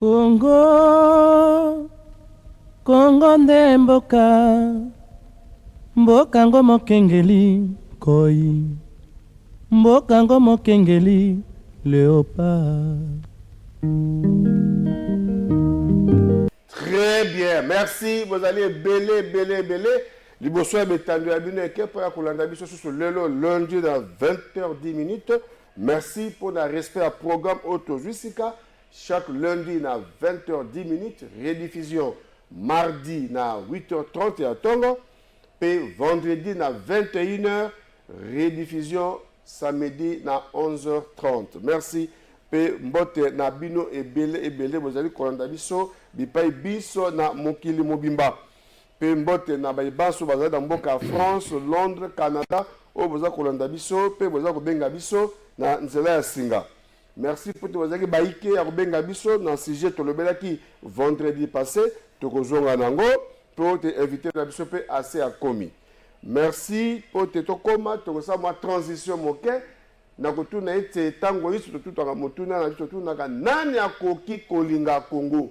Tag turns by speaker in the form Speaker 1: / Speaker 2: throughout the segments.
Speaker 1: Congo, Congo nde mboka, mboka ngo mokengeli koi, mboka ngo mokengeli léopard.
Speaker 2: Très bien, merci. Vous allez belé. Liboso betandu abine ke pour kolanda biso sur le lundi dans 20h10. Merci pour le respect à programme Auto Jusika. Chaque lundi à 20h10, rediffusion mardi à 8h30 à Tongo, puis vendredi à 21h, rediffusion samedi à 11h30. Merci. Puis mbote na bino ebele vous allez kolanda biso bipai biso na mokili mobimba. Puis mbote na baibaso bazali na mboka France, Londres, Canada, o boza kolanda biso, puis boza kobenga biso na nzela ya singa. Merci pour vous avez baïké à Rubenga Bisso dans le sujet de vendredi passé, tokozonga nango pour te inviter à Bisso assez à commis. Merci pour te tokoma tokosa ma transition moke na kotuna ete tango iso tout en motuna na biso tuna nani akoki kolinga Congo.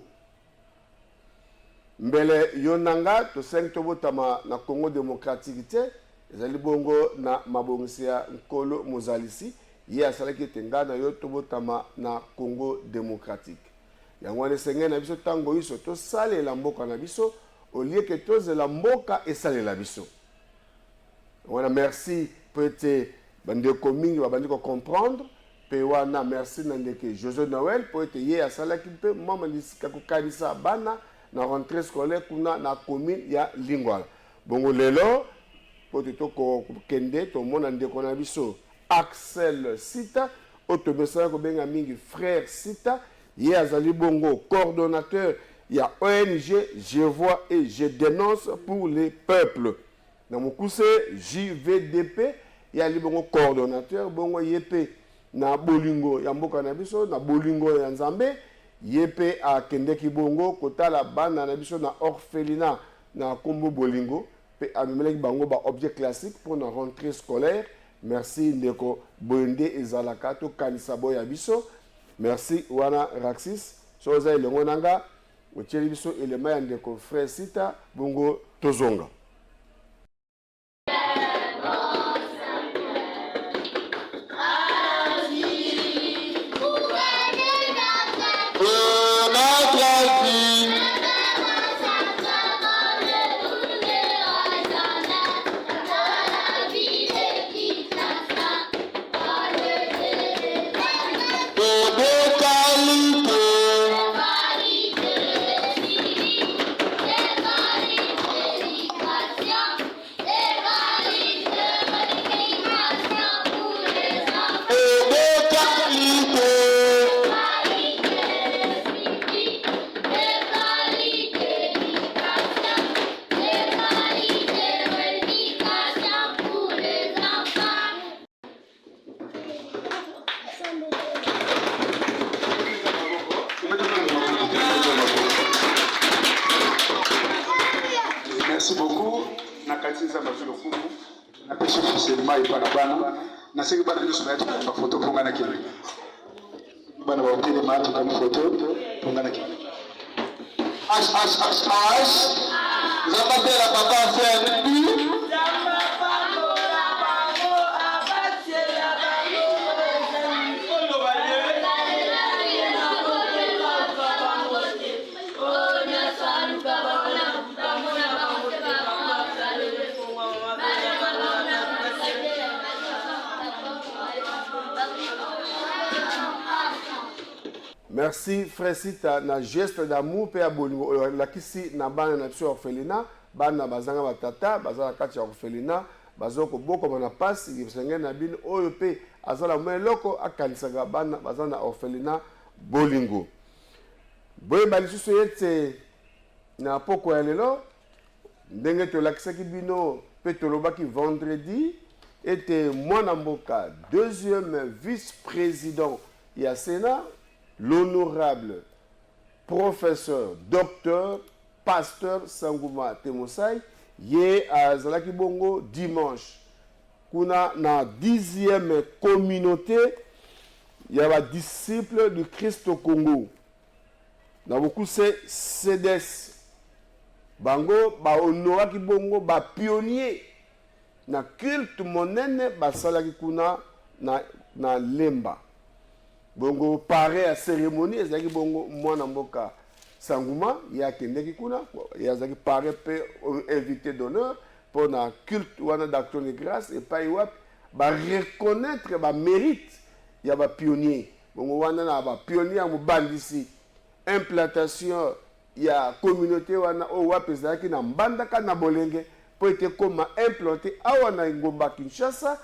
Speaker 2: Mbele yonanga to 5 tobotama na Congo démocratique te ezali bongo na mabongisia Nkolo Mozalisi. Ye asalaki tengana yo tobotama na Congo démocratique. Yango ane senge na biso tango iso to sale la mboka na biso au lieu que toze la mboka et sale la biso. Wana merci peut-être bande komingi babandi ko comprendre pe wana merci nandeke José Noël pour être ye asalaki pe mama lisika ko kanisa bana na rentrée scolaire kuna na commune ya Lingwala. Bongo lelo pour te ko kende to mona ndeko na biso Axel Sita, Otobesa Kobenga Mingi, frère Sita, Ye Azali Bongo, coordonnateur, il y a ONG, je vois et je dénonce pour les peuples. Dans mon coussin, JVDP, il y a les Bongo coordonnateur, Bongo Yepe, na Bolingo, Yamboka Nabiso, na Bolingo Yanzambe, Yepe à Kendeki Bongo, Kota la Bana Nabiso, na Orphelina, na Kombo Bolingo, Pe Anumelek Bango, ba objet classique pour la rentrée scolaire. Merci Ndeko Boende Ezalaka to Kanisa Boya Biso. Merci Wana Raxis. Soza ile ngonanga ucheli biso elema ya Ndeko Frère Sita Bongo Tozonga.
Speaker 3: Merci beaucoup. Nakatiza mazulu kumu. Na pesho kusema ipana bana. Na sisi bana ndio tunaita kwa foto pongana kile. Bana wa hoteli mahali kama foto pongana kile. Ash. Zapatela papa frère du.
Speaker 2: Merci frère Sita na geste d'amour pe abolingo la kisi na bana na biso orphelina bana bazanga batata bazala kati ya orphelina bazoko boko mana pasi bisenge na bino oyo pe azala meloko akanisaka bana bazana na orphelina bolingo boye balisusu yete na poko ya lelo ndenge tolakisaki bino pe tolobaki vendredi était mwana mboka deuxième vice-président ya Sénat l'honorable professeur, docteur, pasteur Sangouma Temosai, ye à Zalaki Bongo dimanche. Kuna na 10e communauté, il y a des disciples du Christ au Congo. na beaucoup c'est CDS bango ba honoraki bongo ba pionnier na culte monene basalaki kuna na lemba bongo pare à cérémonie ezaki bongo mwana mboka Sanguma ya kendeki kuna ya zaki pare pe invité d'honneur pour na culte wana d'action de grâce et pas iwap ba reconnaître ba mérite ya ba pionnier bongo wana na ba pionnier mu bandisi implantation ya communauté wana o wapezaki na mbandaka na bolenge po ete koma implanté awa na ngomba Kinshasa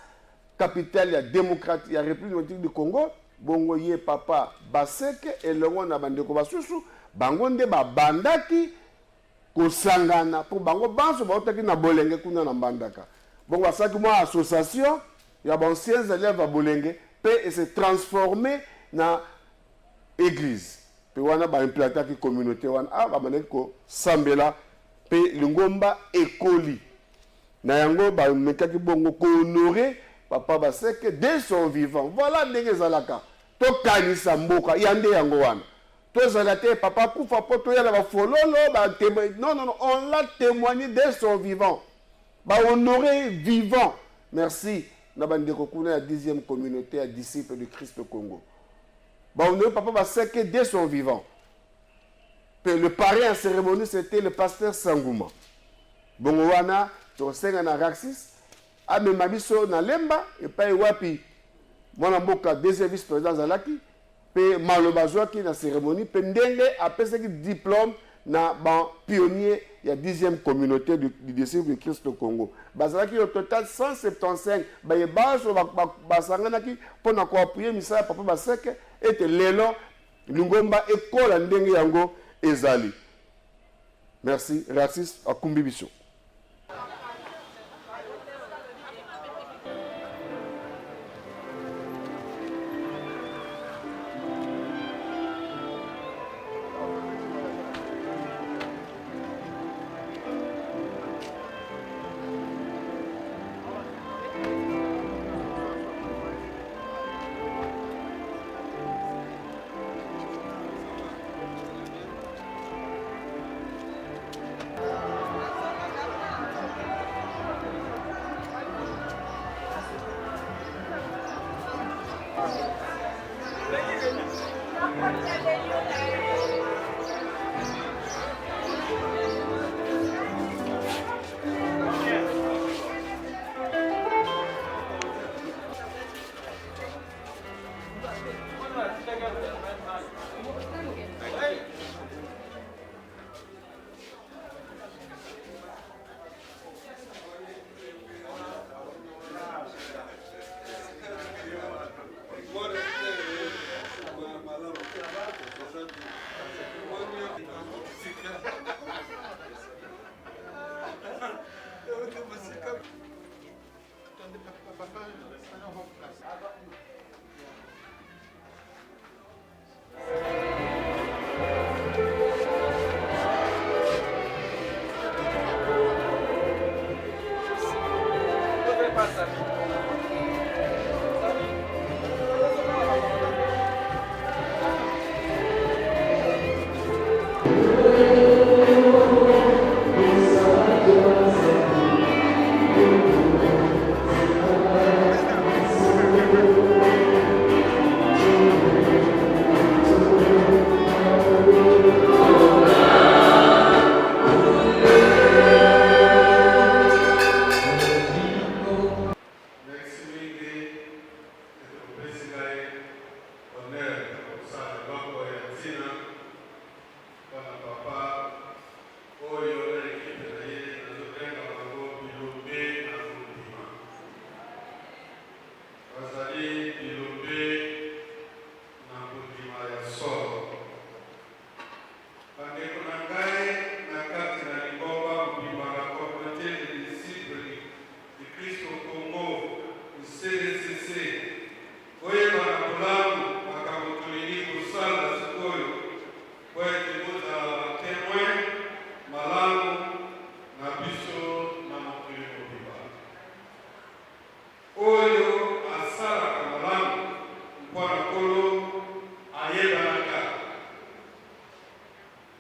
Speaker 2: capitale ya démocratique ya République démocratique du Congo bongo ye papa Baseke elongo na bandeko basusu bango nde babandaki kosangana po bango banso baotaki na bolenge kuna na mbandaka bongo asaki mwa association ya banciens élèves ya bolenge pe et se transformer na église pe wana baimplataki communauté wana babandaki kosambela pe lingomba ekoli na yango bamekaki bongo kohonore papa Baseke dès son vivant voilà ndenge ezalaka tokanisa mboka ya nde yango wana tozala te papa kufa po toyala bafololo non on l'a témoigné dès son vivant honoré vivant merci na bandeko kuna ya 10e communauté ya disciples du Christ au Congo honoré papa Baseke dès son vivant. Le parrain en cérémonie, c'était le pasteur Sanguma. Bongo wana, tosenga na Raxis, amema biso na lemba, et pa wapi, mwana mboka deuxième vice-président Zalaki, pe malobazwaki na cérémonie, pe ndenge apesaki diplôme na ban pionnier ya 10e communauté du disciple du Christ au Congo. Bazalaki au total 175, baye baso basanganaki pona ko appuyer misala papa Baseke ete lelo lingomba ekola ndenge yango ezali. Merci, Raxis akumbi biso.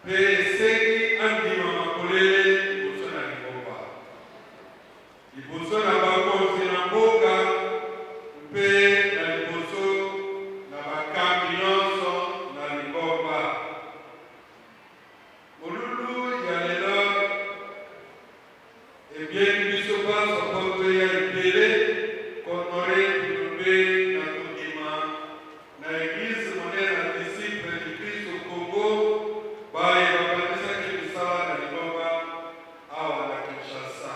Speaker 4: Peseki andima makolele liboso na Lingomba. Liboso na bakonzi na mboka mpe na liboso na bakambi nyonso na Lingomba. Molulu ya lelo ebieni biso paso poto ya ebele konore bilombe na kondima na Église moderne ya disciple du Christ au Congo baye babanisaki misala na Lingomba awa na Kinshasa.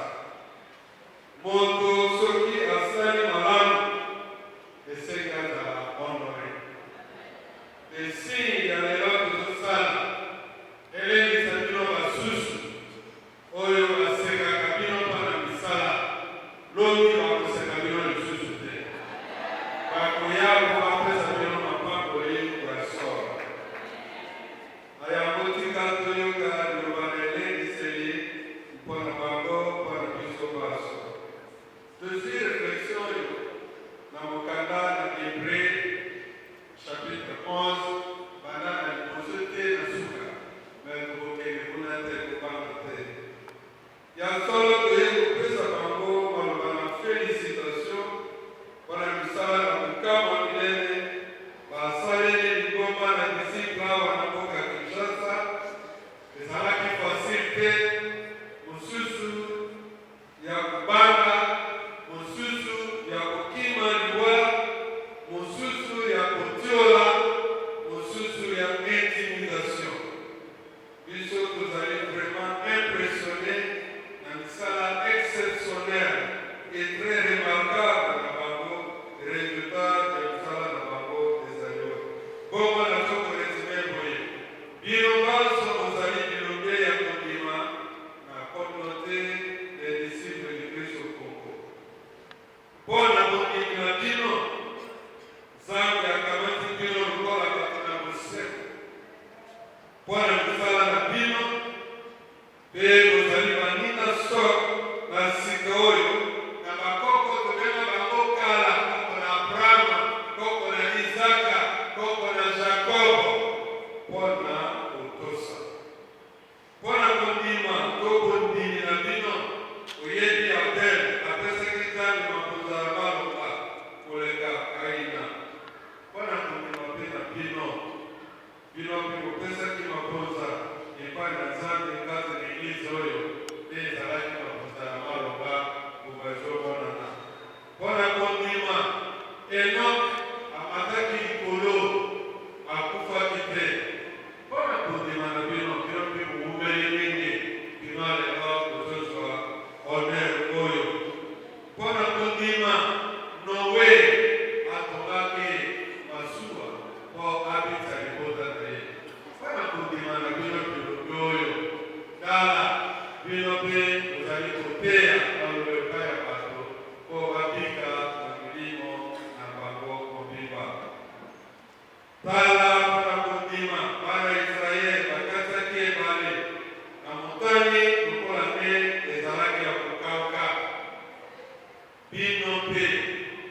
Speaker 4: Moto soki asali malamu esengi azala honore. Esi ya lelo tozosala elengisa bino basusu oyo basekaka bino mpona misala lobi bakoseka bino lisusu te. Bakoya bapesa bino mapamboli ya solo. Ayango tika toyoka liloba na elengiseli mpona bango mpona biso baso. Tozwi réflexion oyo na mokanda na Hébreu chapitre 11 banda na liboso te na suka me tokokende kuna te kobanga te. Ya solo toye kopesa bango maloba na félicitation mpona misala na mokama minene basaleli Lingomba na disciple awa na mboka ya Kinshasa. Ezalaki facile te, mosusu ya kobanga, mosusu ya kokima liwa, mosusu ya kotiola, mosusu ya intimidation. Biso tozali vraiment impressionné na misala exceptionnelle et très remarquable na bango résultat ya misala na bango ezali oyo. Bongo na toko resume boye. Bino baso bozali bilombe ya kondima na communauté des disciples du Christ au Congo. Mpona kondimi na bino, Nzambe akamati bino lokola bato na bosembo. Mpona misala na bino, mpe bozali baninga sok na sika oyo na bakoko tobenga bango kala, koko na Abrahama, koko na Isaka, koko na Jakobo, mpona kotosa. Mpona kondima to kondimi na bino, oyebi Abel apesaki Nzambe makonzi ya maloba koleka Kaina. Mpona kondima mpe na bino, bino mpe bopesaki makonza epai na Nzambe kati na Eglize oyo mpe ezalaki makonza ya maloba bobazomonana. Mpona kondima Enoch amataki likolo akufaki te. Mpona kondima na bino, bino mpe bowumeli mingi bino lelo kozozwa honneur oyo. Mpona kondima Noe atongaki masuwa mpo abita libota na ye. Mpona kondima na bino bilombe oyo, tala bino mpe bozali koteya maloba epai ya bato mpo babika na milimo na bango mobimba. Tala mpona kondima bana Israele bakataki ebale na motani lokola nde ezalaki ya kokauka. Bino mpe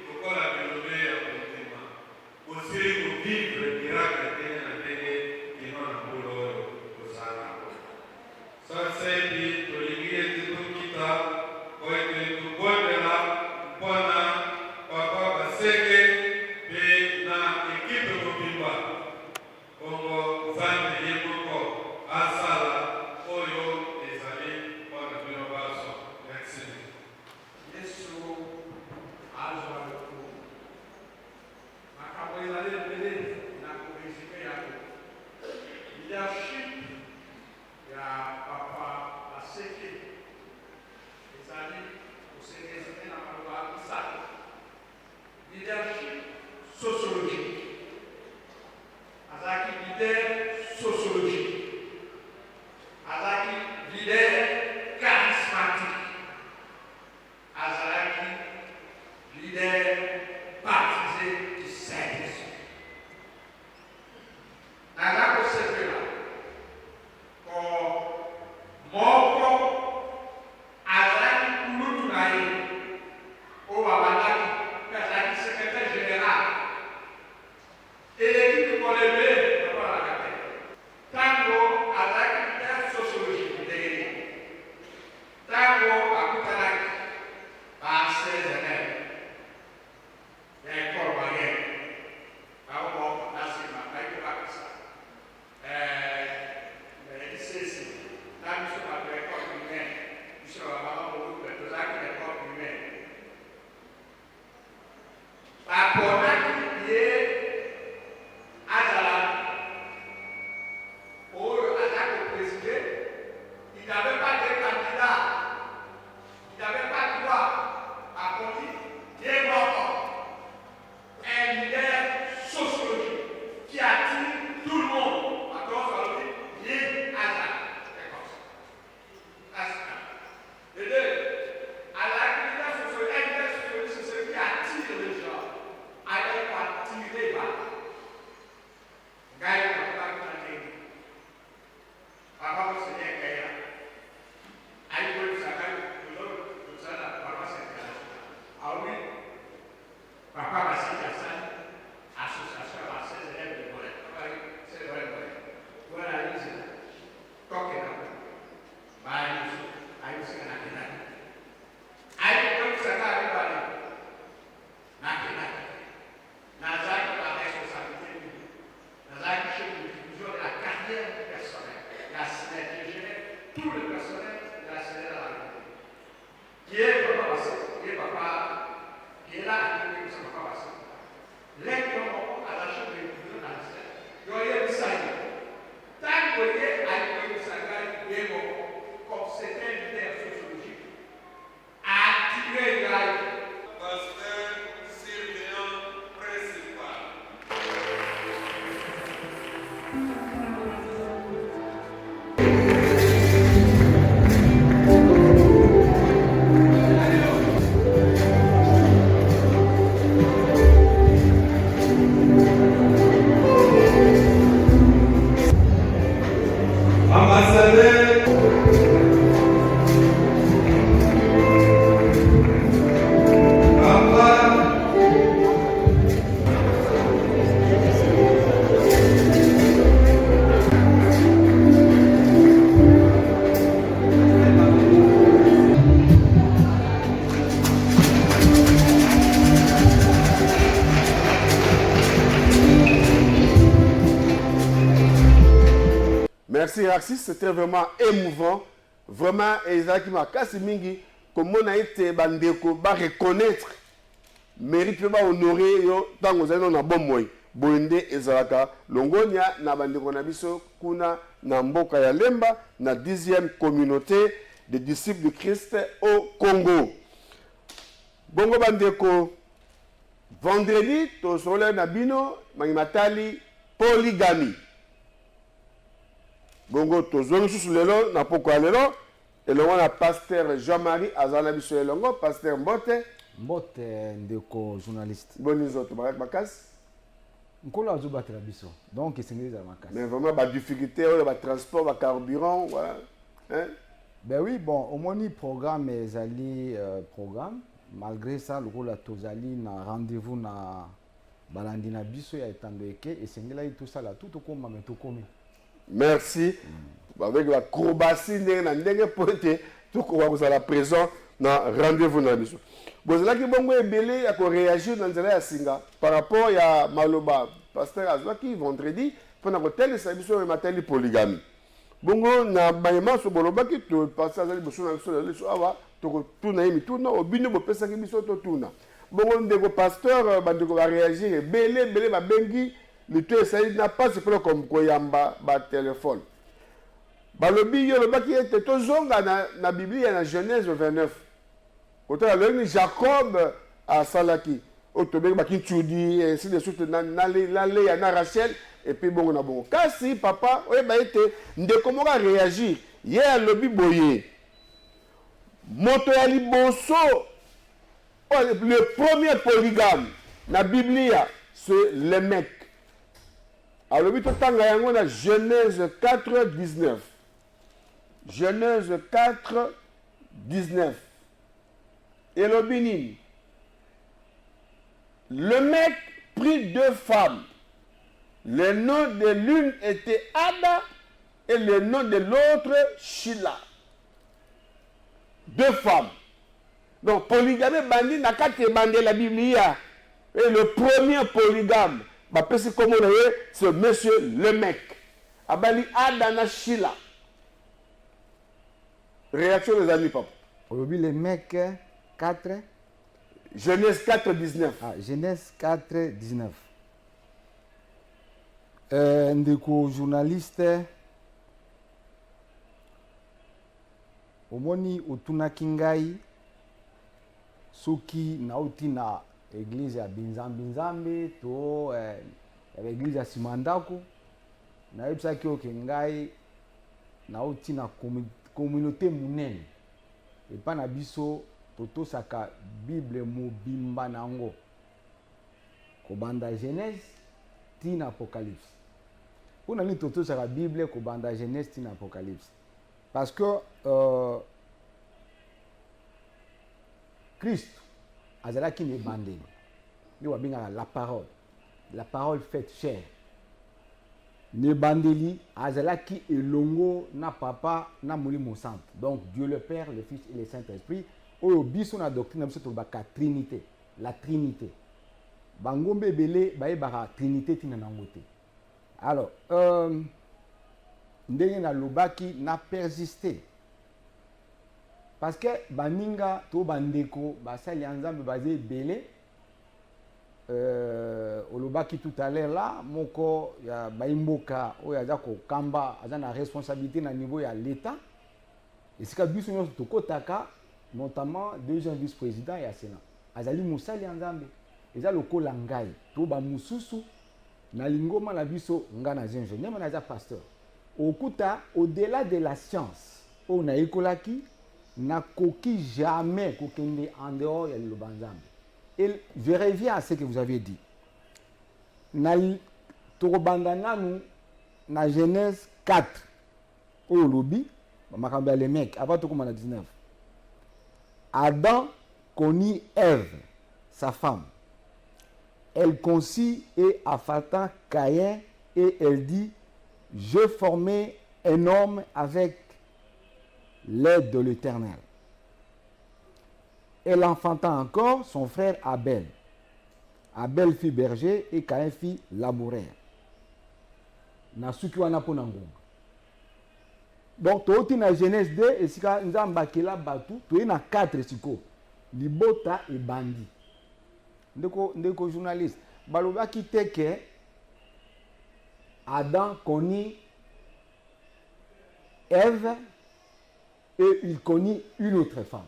Speaker 4: lokola bilombe ya kondima bosili kovivre miracle ndenge na ndenge kino na mbula oyo kozala. Sasa ebi tolingi ete tokita po ete tobondela mpona papa Baseke mpe na ekipe mobimba. Bongo Nzambe ye moko asala oyo ezali mpona bino baso. Merci.
Speaker 5: Yesu azwa lokumu. Makambo ezali ebele na koresime yango. Leadership ya papa Baseke ezali koseresime na maloba misala. Leadership sociologique. Azalaki leader sociologique. Azalaki leader charismatique. Azalaki leader baptisé du Saint-Esprit. Nazako sepela ko moko azalaki kulutu na ye o babandaki mpe azalaki secrétaire général. Eleki kolebe babalaka te. Papa Seigneur Kaya. Aïe, vous savez, tout ça, papa Seigneur. Ah oui, papa Seigneur, association à ses élèves de Mollet. C'est vrai. Voilà, il dit, toquez là. Aïe, c'est un accident. Aïe, comme ça va arriver. Nazak la responsabilité, Nazak chez la diffusion de la carrière du personnel, la synergie génère tout le personnel de la synergie de la République. Qui est papa passé, qui est là, qui est papa passé. L'incomment à la chambre de diffusion de la synergie. Il y a une salle. Tant qu'il y a une salle, il y a comme c'était une terre sociologique. Activer une live.
Speaker 2: Merci Raxis, c'était vraiment émouvant. Vraiment, Isaac Makasi Mingi, comme on a été bandeko, va reconnaître, mérite pas honorer, tant que vous avez un bon moyen. Boende Ezalaka, Longonia, na bandeko na biso, kuna na mboka ya Lemba, na 10e communauté des disciples de Christ au Congo. Bongo bandeko, vendredi, tosole na bino, mangimatali, polygamie. Bongo tozongi susu lelo na poko lelo elongo na pasteur Jean-Marie azala biso elongo pasteur Mbote
Speaker 6: ndeko journaliste
Speaker 2: bonizo to bakasi
Speaker 6: nkolo azobatela biso donc esengeli za makasi
Speaker 2: mais vraiment ba difficulté ou ba transport ba carburant voilà hein
Speaker 6: ben oui bon omoni programme ezali programme malgré ça lokola tozali na rendez-vous na balandi na biso ya etando eke esengeli tout ça là tout okoma mais tokomi.
Speaker 2: Merci. Avec la courbatie, tout vous la présent dans rendez-vous dans l'émission. Vous avez bon belé à réagir dans la singa par rapport à Maloba pasteur Azwaki vendredi pendant que tel service au matin de polygamie. Bongo na bayema so boloba ki to pasteur Azali boso na so le so awa to tuna yimi tuna obino bo pesa ki biso to tuna. Bongo ndeko pasteur bandeko va réagir belé ba bengi le tout ça n'a pas ce problème comme koyamba ba téléphone. Balobi yo le baki était to zonga na Bible na Genèse 29. Autant le Jacob à Salaki. Autobek baki tchudi ainsi de suite na na Rachel et puis bon na bon. Kasi papa oye ba été ndeko mo réagir. Hier lobi boye. Moto ya liboso le premier polygame na Biblia c'est le mec. Alors, il y a Genèse 4, 19. Genèse 4, 19. Et le bénin. Le mec prit 2 femmes. Le nom de l'une était Ada et le nom de l'autre Sheila. 2 femmes. Donc, polygamie, bandi, n'a qu'à te bander la Bible. Et le premier polygame. Comme on est, c'est monsieur le mec. Abali Adana Sheila. Réaction des amis, papa.
Speaker 6: Aujourd'hui, le mec 4.
Speaker 2: Genèse 4, 19.
Speaker 6: Ah, Genèse 4, 19. Ndeko journaliste. Omoni otuna kingai. Soki nauti na église ya Binzambe to église ya Simandako na yebisaki oke ngai nauti na communauté munene epa na biso totosaka Bible mobimba nango kobanda Genèse tina Apocalypse On a lu tout sur la Bible, qu'on banda Genèse, tin Apocalypse. Parce que Christ, azala qui n'est bandé. Il y a la parole faite chair. Ne bandeli, azala qui est longo na papa na molimo saint. Donc Dieu le Père, le Fils et le Saint-Esprit. Oyo biso na doctrine biso to baka Trinité, la Trinité. Bangombe belé baye baka Trinité tina nangote. Alors, ndenge na lobaki na persisté. Parce que baninga to bandeko basali nzambe basé belé olobaki tout à l'heure là moko ya baimboka oyo aza ko kamba aza na responsabilité na niveau ya l'état et sika biso nyonso tokotaka notamment deuxième vice-président ya Sénat azali musali nzambe eza lokola ngai to ba mususu na lingoma na biso nga na ingénieur na za pasteur okuta au-delà de la science on a ekolaki na koki jamais kokende en dehors ya lobanzambe. Et je reviens à ce que vous avez dit. Na Torobandana na Genèse 4 au lobby, makambe les mecs avant tout comme on a 19. Adam connut Ève, sa femme. Elle conçut et affata Caïn et elle dit je formai un homme avec l'aide de l'Éternel. Elle enfanta encore son frère Abel. Abel fit berger et Caïn fit laboureur. Nasuki wana pona ngonga. Donc toti na Genèse 2 et sika nzamba kela batu to na 4 siko. Libota et bandi. Ndeko journaliste balobaki teke Adam connut Ève et il connut une autre femme.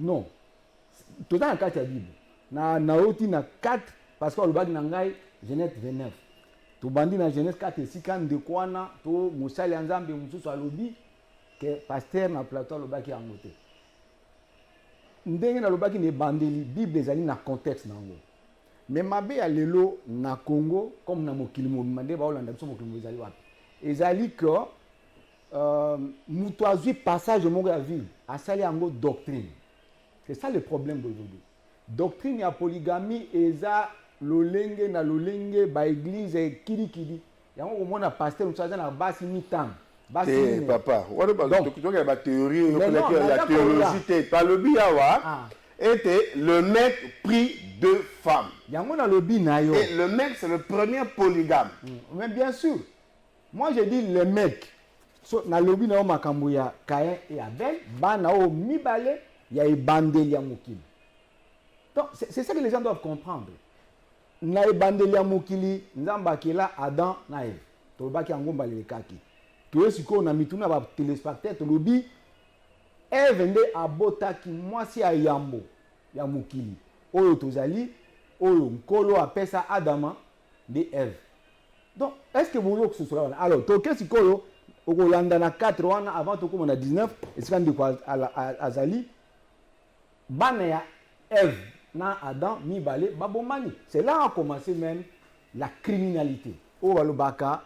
Speaker 6: Non. Tout dans la 4 la Bible. Na oti na 4 parce que le bag na ngai Genèse 29. To bandi na Genèse 4 si kan de kwana to musali nzambe mususu alobi que pasteur na plateau le bag ya ngote. Ndenge na lobaki ne bandeli Bible ezali na contexte nango. Mais mabe ya lelo na Congo comme na mokili mo mande ba olanda biso mokili ezali wapi. Ezali que mutu azwi passage mongo ya ville asali yango doctrine. C'est ça le problème d'aujourd'hui. Doctrine ya polygamie eza lolenge na lolenge ba église kiri. Yango komona pasteur musaza na basi mitang.
Speaker 2: Basi papa, wala ba donc ba théorie la théologie par le biawa était le mec prit 2 femmes.
Speaker 6: Yango na lobi na yo.
Speaker 2: Et le mec c'est le premier polygame.
Speaker 6: Mais bien sûr. Moi je dis le mec so na lobi na makambo ya Caïn et Abel bana o mibale ya ebandeli ya mokili. Donc c'est ça que les gens doivent comprendre. Na ebandeli ya mokili nzamba kela Adam na Ève. To baki ngomba lekaki. To esiko na mituna ba téléspectateur to lobi Ève nde abotaki mwasi ya yambo ya mokili. Oyo tozali oyo nkolo apesa Adama de Ève. Donc est-ce que vous voulez que ce soit là? Alors to kesiko au landa na 4 wana avant to comme on a 19 et c'est quand de quoi azali bana ya Ève na Adam mibale babomani. C'est là a commencé même la criminalité. O balobaka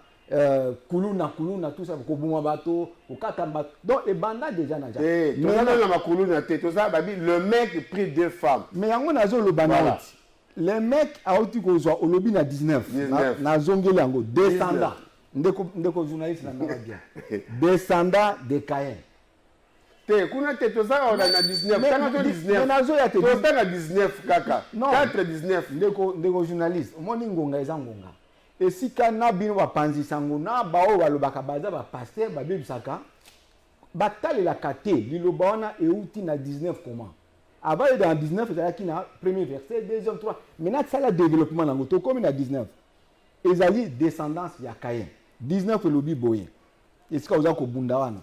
Speaker 6: kuluna tout ça ko buma bato ko katamba. Donc les bandas déjà na ja.
Speaker 2: Mais na makuluna te to ça babi le mec prit 2 femmes.
Speaker 6: Mais yango nazo lo banana. Les mecs a oti ko zo olobi na 19 na zongeli yango descendant. Ndeko journaliste na ngaba bien. Descendant de Caïn.
Speaker 2: Te kuna te to ça on a 19 kana to 19
Speaker 6: mais nazo ya te
Speaker 2: to na 19 kaka 4 19
Speaker 6: ndeko journaliste omoni ngonga eza ngonga esika na bino bapanzisa ngo na bao balobaka baza ba pasteur babebisaka batalela te liloba wana euti na 19 comment avant dans 19 ezalaki na premier verset deuxième 3 maintenant ça la développement nango to comme na 19 ezali descendance ya Caïn 19 elobi boye esika oza ko bunda wana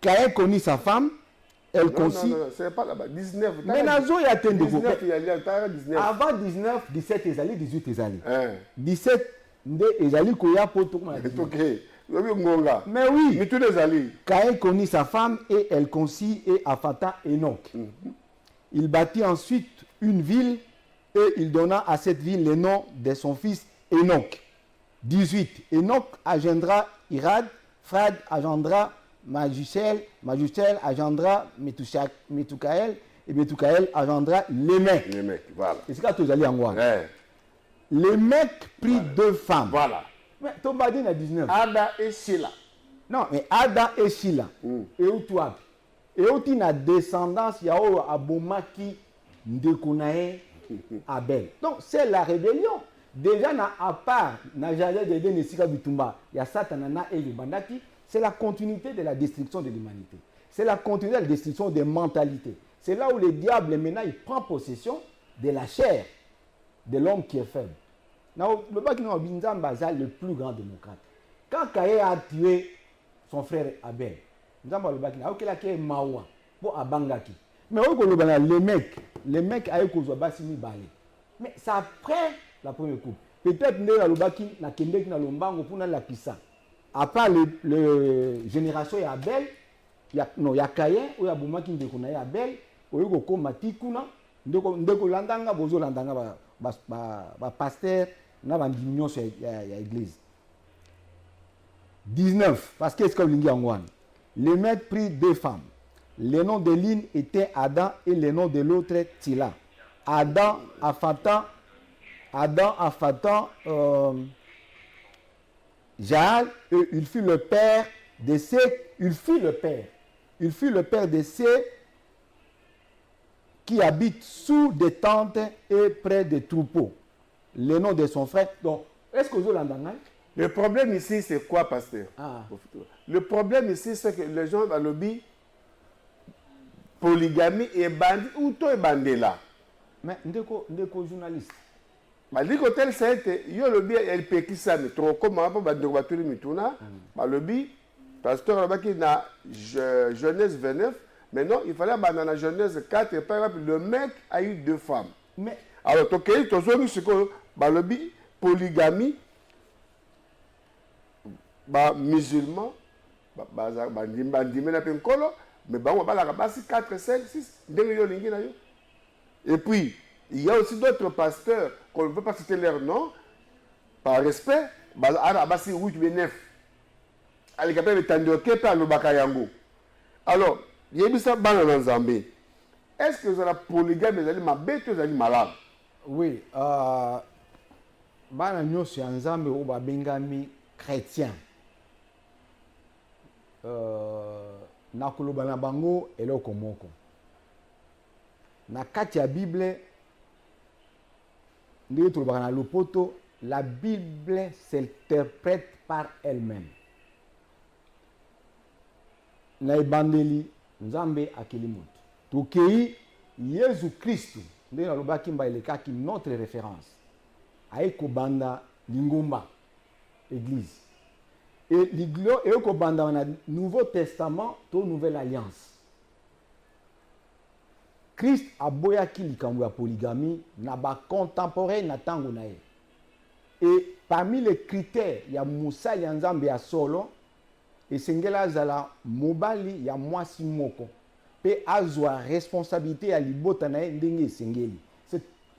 Speaker 6: Caïn connut sa femme, elle conçut.
Speaker 2: Non, c'est pas là-bas. 19.
Speaker 6: Mais nazo ya tende
Speaker 2: 19, il y a 19.
Speaker 6: Avant 19, 17 ezali, 18 ezali. 17 nde ezali koya poto comme on a dit.
Speaker 2: OK.
Speaker 6: Mais oui.
Speaker 2: Mais tous les alliés.
Speaker 6: Caïn connut sa femme et elle conçut et affata Enoch. Il bâtit ensuite une ville et il donna à cette ville le nom de son fils Enoch. 18. Enoch engendra Irad, Frad engendra Majushel, Majushel engendra Metukael, et Metukael engendra Lémec.
Speaker 2: Lémec, voilà.
Speaker 6: Et c'est quand tu allais en voir.
Speaker 2: Ouais.
Speaker 6: Lémec prit
Speaker 2: Voilà.
Speaker 6: 2 femmes.
Speaker 2: Voilà.
Speaker 6: Mais ton badin a 19.
Speaker 2: Ada et Sheila.
Speaker 6: Non, mais Ada et Sheila. Et où tu as? Et où tu as descendance, il y a Abomaki, Ndekunae, Abel. Donc c'est la rébellion. Déjà, à part, n'a jamais de Nesika Bitumba, il y a Satanana et Bandaki, c'est la continuité de la destruction de l'humanité. C'est la continuité de la destruction des mentalités. C'est là où le diable, maintenant, il prend possession de la chair de l'homme qui est faible. Le Bakino Binzamba est le plus grand démocrate. Quand Kaye a tué son frère Abel, Nzamba le Bakino, il a tué Mawa pour Abangaki. Mais les mecs a eu Basimi Balé. Mais c'est après la première coupe. Peut-être que le Bakino a Kendek na Lombango pour la Pisa. Après le génération Abel, il y a Kaye ou il y a Boumaki Ndekuna Abel, ou il y a Komatikuna, Ndeko Landanga, Bozo Landanga, pasteur, na bandimyon sur l'église. 19. Parce qu'est-ce que vous dites en Ouan? Le maître prit 2 femmes. Le nom de l'une était Adam et le nom de l'autre Tila. Adam a Fatan Jaal, et il fut le père de ceux, il fut le père de ceux qui habitent sous des tentes et près des troupeaux. Le nom de son frère. Donc, est-ce que vous l'entendez?
Speaker 2: Le problème ici, c'est quoi, pasteur? Le problème ici, c'est que les gens dans le lobby, polygamie et bandit, où toi est bandé là?
Speaker 6: Mais ndeko journaliste.
Speaker 2: Dit que tel c'est, il y a le lobby, il peut qui ça, mais trop comment, bah, de voiture, mituna, bah, le lobby, pasteur, là-bas, qui n'a Genèse 29, mais non, il fallait, bah, dans la Genèse 4, et par exemple, le mec a eu 2 femmes.
Speaker 6: Mais,
Speaker 2: alors, tu as ce que, bah, le lobby, polygamie, bah, musulman, bah, mais bah, on va la 4, 5, 6, et puis, il y a aussi d'autres pasteurs qu'on ne veut pas citer leur nom, par respect, bah, c'est 8 ou 9. Alors, il y a ça dans Zambie. Est-ce que vous avez la polygame, vous avez ma bête, vous avez malade?
Speaker 6: Oui, bana nyonso ya Nzambe o babengami chrétien. Na koloba na bango eloko moko. Na kati ya Bible, ndenge tolobaka na lopoto, la Bible s'interprète par elle-même. Na ebandeli Nzambe akili moto. Tokei Yesu Christ, ndenge nalobaki mba elekaki notre référence. Aeko banda lingomba église. Et eko banda na Nouveau Testament to Nouvelle Alliance. Christ aboyaki likambo ya polygamie na ba contemporain na tango na ye. Et parmi les critères ya musali ya Nzambe ya solo, esengela azala mobali ya mwasi moko pe azwa responsabilité ya libota na ye ndenge esengeli.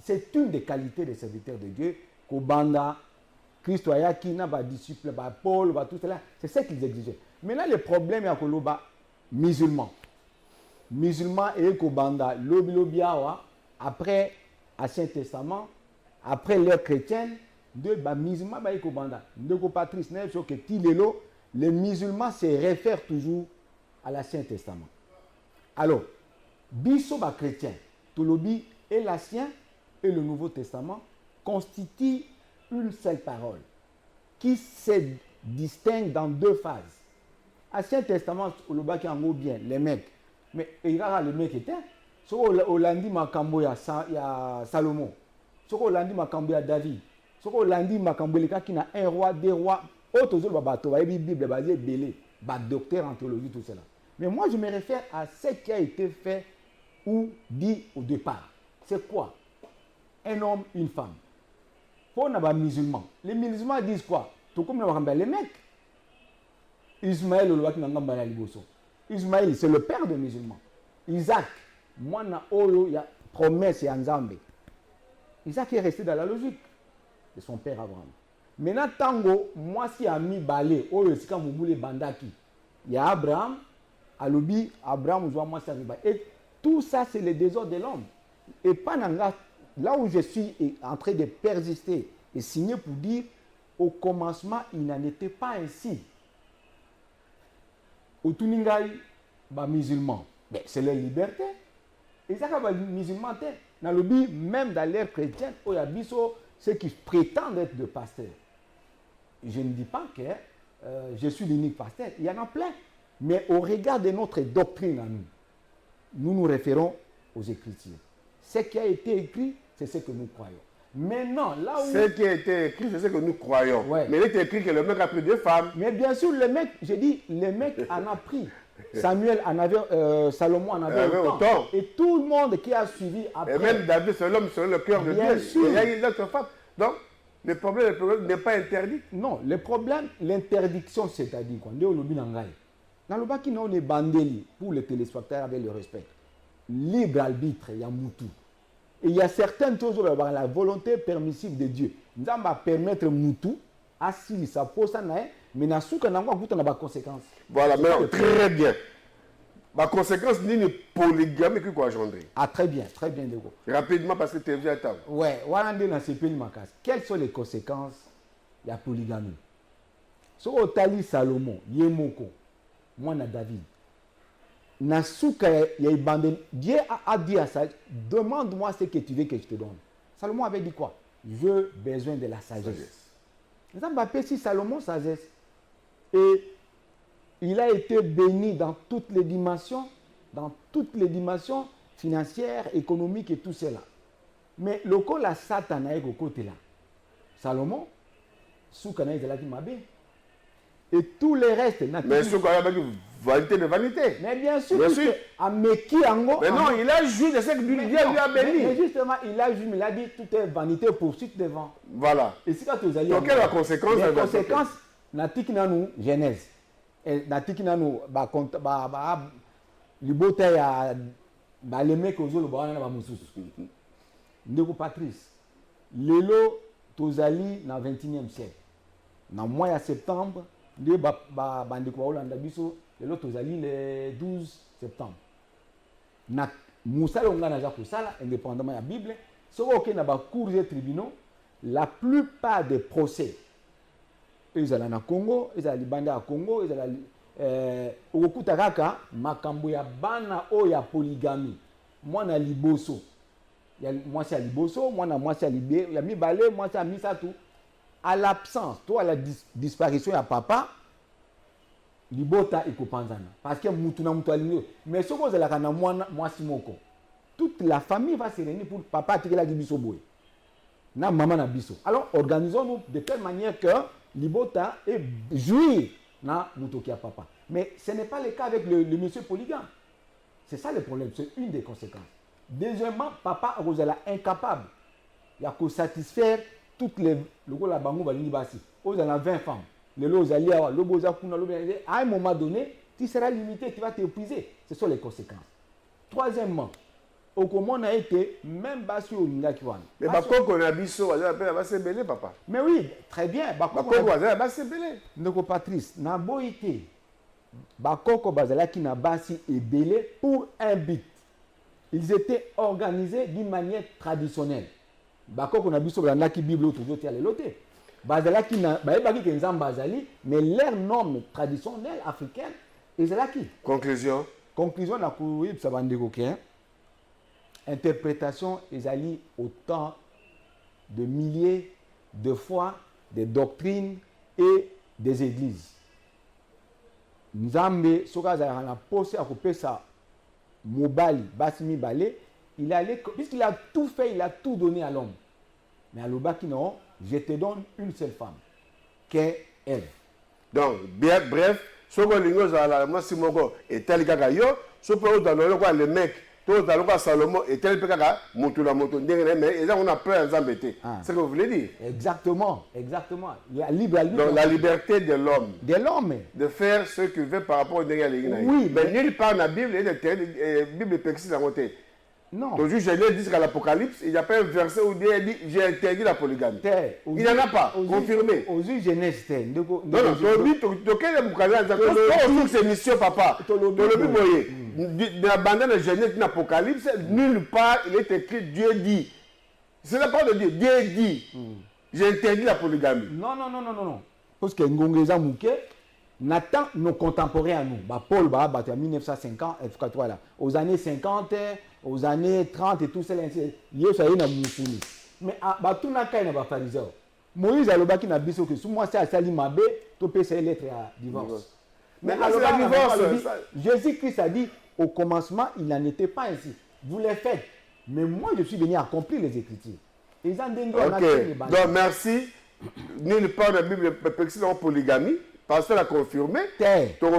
Speaker 6: C'est une des qualités des serviteurs de Dieu kobanda Christ ayaki na ba disciples ba Paul ba tout cela, c'est ce qu'ils exigeaient. Maintenant le problème ya koloba musulman et kobanda lobi awa après Ancien Testament, après l'ère chrétienne de ba musulman ba kobanda ndeko Patrice ne so que tilelo les musulmans se réfèrent toujours à l'Ancien Testament. Alors biso ba chrétien tolobi et l'Ancien et le Nouveau Testament constituent une seule parole qui se distingue dans 2 phases. Ancien Testament, le baki en bien, les mecs. Mais il y a les mecs étaient. Ce qu'on lundi makambo ya Salomon. Ce qu'on lundi makambo ya David. Ce qu'on lundi makambo les qui n'a un roi, 2 rois. Autres autres bateaux, la Bible basée belé, docteur en théologie tout cela. Mais moi je me réfère à ce qui a été fait ou dit au départ. C'est quoi? Un homme, une femme. Pour les musulmans. Les musulmans disent quoi? Tout comme les mecs. Ismaël, Ismaël, c'est le père des musulmans. Isaac, moi, il y a promesse et Nzambe. Isaac est resté dans la logique de son père Abraham. Maintenant, tango, moi si ami balé, oh le sika mouboule bandaki, il y a Abraham, alobi Abraham joue moi ça. Et tout ça c'est le désordre de l'homme. Et pas là où je suis en train de persister et signer pour dire au commencement il n'en était pas ainsi. Au Tuningaï, musulman, c'est leur liberté. Et ça va musulman, même dans l'ère chrétienne, il y a ceux qui prétendent être des pasteurs. Je ne dis pas que je suis l'unique pasteur, il y en a plein. Mais au regard de notre doctrine à nous nous référons aux Écritures. Ce qui a été écrit, c'est ce que nous croyons. Maintenant, là où...
Speaker 2: Ce qui a été écrit, c'est ce que nous croyons.
Speaker 6: Ouais.
Speaker 2: Mais il est écrit que le mec a pris 2 femmes.
Speaker 6: Mais bien sûr, le mec, j'ai dit, le mec en a pris. Samuel en avait, Salomon en avait autant. Et tout le monde qui a suivi après.
Speaker 2: Et même David, c'est l'homme selon le cœur de
Speaker 6: Bien
Speaker 2: Dieu.
Speaker 6: sûr.
Speaker 2: Il y a une autre femme. Donc, le problème n'est pas interdit.
Speaker 6: Non, le problème, l'interdiction, c'est-à-dire quoi? Dans le bas qui on est bandeli pour les téléspectateurs avec le respect. Libre arbitre, il y a Moutou. Et il y a certaines choses dans la volonté permissive de Dieu. Nous allons permettre Moutou, assis, ça pose ça, mais nous avons des conséquences.
Speaker 2: Voilà, maintenant, très bien. Ma conséquence, ni une polygamie qui quoi engendrer.
Speaker 6: Ah, très bien, Dégo.
Speaker 2: Rapidement, parce que tu es vieux à table.
Speaker 6: Ouais, quelles sont les conséquences de la polygamie? Si on tali Salomon, Yemoko, moi, David, Nasuka, Dieu a dit à ça, demande-moi ce que tu veux que je te donne. Salomon avait dit quoi? Je veux besoin de la sagesse. Nous avons appelé si Salomon sagesse. Et il a été béni dans toutes les dimensions financières, économiques et tout cela. Mais le coup la Satan est au côté là. Salomon, Soukana est là qui m'a béni. Et tous les restes.
Speaker 2: Mais Soukana est vanité de vanité.
Speaker 6: Mais bien sûr,
Speaker 2: mais non, il a joué de ce que Dieu lui a béni.
Speaker 6: Mais justement, il a joué, mais il a dit tout est vanité, poursuite devant.
Speaker 2: Voilà.
Speaker 6: Et c'est quand vous allez.
Speaker 2: Donc, quelle est la conséquence?
Speaker 6: La conséquence, natik nanu Genèse. Natik nanu libota ya les mecs aux autres ba na mususu. Ndeko Patrice. Lelo tozali na 21e siècle. Na mois de septembre, de bandeko ba Holanda biso, lelo tozali le 12 septembre. Na musala ngana za kusala indépendamment de la Bible, soko ke na ba cours et tribunaux, la plupart des procès ils allaient na Congo, ils allaient Libanda à Congo, ils allaient okuta kaka makambo ya bana o ya polygamie. Moi na liboso. Ya moi c'est liboso, moi c'est libé, ya mi balé, moi c'est mi ça tout. À l'absence, toi à la disparition ya papa, libota ikopanzana parce que mutu na mutu alingo. Mais ce que la kana moi simoko. Toute la famille va se réunir pour papa tikela biso boy. Na maman na biso. Alors organisons-nous de telle manière que libota est jouir na mutokia papa. Mais ce n'est pas le cas avec le monsieur polygame. C'est ça le problème, c'est une des conséquences. Deuxièmement, papa est incapable. Il y a qu'à satisfaire toutes les le la bango balini basi. Aux en a 20 femmes. Les lots alliés le boza kuna le à un moment donné, tu seras limité, tu vas t'épuiser. Ce sont les conséquences. Troisièmement, au comment on a été même basi au lingakiwan.
Speaker 2: Mais bakoko na biso va se belé papa.
Speaker 6: Mais oui, très bien,
Speaker 2: bakoko va se belé.
Speaker 6: Ndeko Patrice, na boité. Bakoko bazalaki na basi et belé pour un but. Ils étaient organisés d'une manière traditionnelle. Bakoko na biso na ki Bible toujours ti aleloté. Bazalaki na baebaki ke nzamba bazali, mais leur norme traditionnelle africaine ezalaki.
Speaker 2: Conclusion
Speaker 6: na kuyi sabandeko ke interprétation ezali autant de milliers de fois des doctrines et des églises. Nzambe soka za na posé à couper ça mobali basimi balé, il allait puisqu'il a tout fait, il a tout donné à l'homme. Mais à l'obaki non, je te donne une seule femme, qu'est Ève.
Speaker 2: Donc bien bref, soko lingo za la moi simoko et tel kaka yo, soko dans le mec tout dans le Salomon et tel kaka mutu la moto ndenge mais et là on a peur d'embêter. C'est ce que vous voulez dire? Exactement.
Speaker 6: Il y a libre
Speaker 2: donc la liberté de l'homme.
Speaker 6: De
Speaker 2: faire ce qu'il veut par rapport au ndenge.
Speaker 6: Oui,
Speaker 2: mais nulle part dans la Bible et Bible précise la montée. Non. Toujours Genèse dit qu'à l'Apocalypse, il n'y a pas un verset où Dieu dit j'ai interdit la polygamie. Il n'y en a pas, confirmé.
Speaker 6: Aux yeux Genèse,
Speaker 2: non, c'est mission, papa. Dans la bande de Genèse, l'Apocalypse, nulle part il est écrit Dieu dit. Ce n'est pas de Dieu, Dieu dit. J'ai interdit la polygamie.
Speaker 6: Non. Parce que Ngongeza Mouké, Nathan, nos contemporains à nous, Paul en 1950, aux années 50, aux années 30 et tout ça, il y a eu mais tout n'a qu'à un pharisien. Moïse a le bac qui n'a biso que sous moi c'est à Salimabé, tu peux essayer lettre à divorce. Mais alors la divorce, Jésus-Christ a dit au commencement, il n'en était pas ainsi. Vous les faites. Mais moi, je suis venu accomplir les Écritures.
Speaker 2: Ok, donc merci. Nulle part dans la Bible, la polygamie. Pasteur a confirmé.
Speaker 6: Pasteur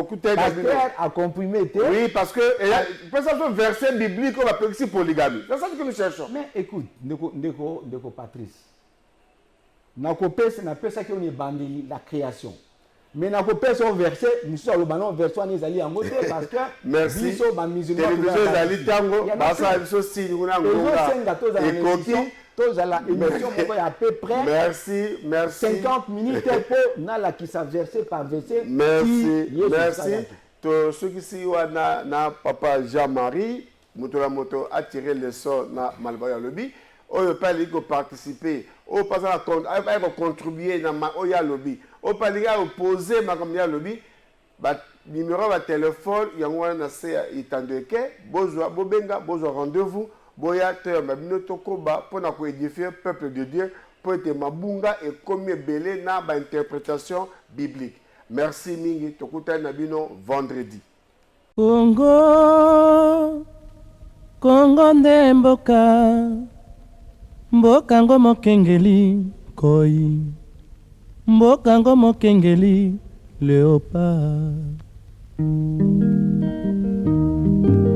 Speaker 6: a confirmé.
Speaker 2: Oui, parce que c'est un verset biblique qu'on appelle ici polygamie. C'est ça que nous cherchons.
Speaker 6: Mais écoute, Ndeko Patrice, n'a pas ça qu'on est bandé la création. Mais n'a pas son verset, nous sommes le ballon verset on est allé en côté parce que
Speaker 2: merci. Télévision Zali Tango, basa biso si nous na ngonga. Et copie
Speaker 6: tous à la émission à peu près.
Speaker 2: Merci.
Speaker 6: 50 minutes pour nala qui sa verset par verset.
Speaker 2: Merci. To ceux qui si na papa Jean-Marie, moto a tiré le sort na Malbaya lobby. Oyo pali ko participer, o pas à contribuer na oya lobby. O pali a opposer makamia lobby. Ba numéro de téléphone yango na se itandeke, bobenga, bozo rendez-vous. Boya te mabino tokoba pour na ko édifier peuple de Dieu pour être mabunga et comme belé na ba interprétation biblique. Merci mingi tokuta na bino vendredi.
Speaker 1: Kongo ndemboka mboka ngo mokengeli koi mboka ngo mokengeli léopard.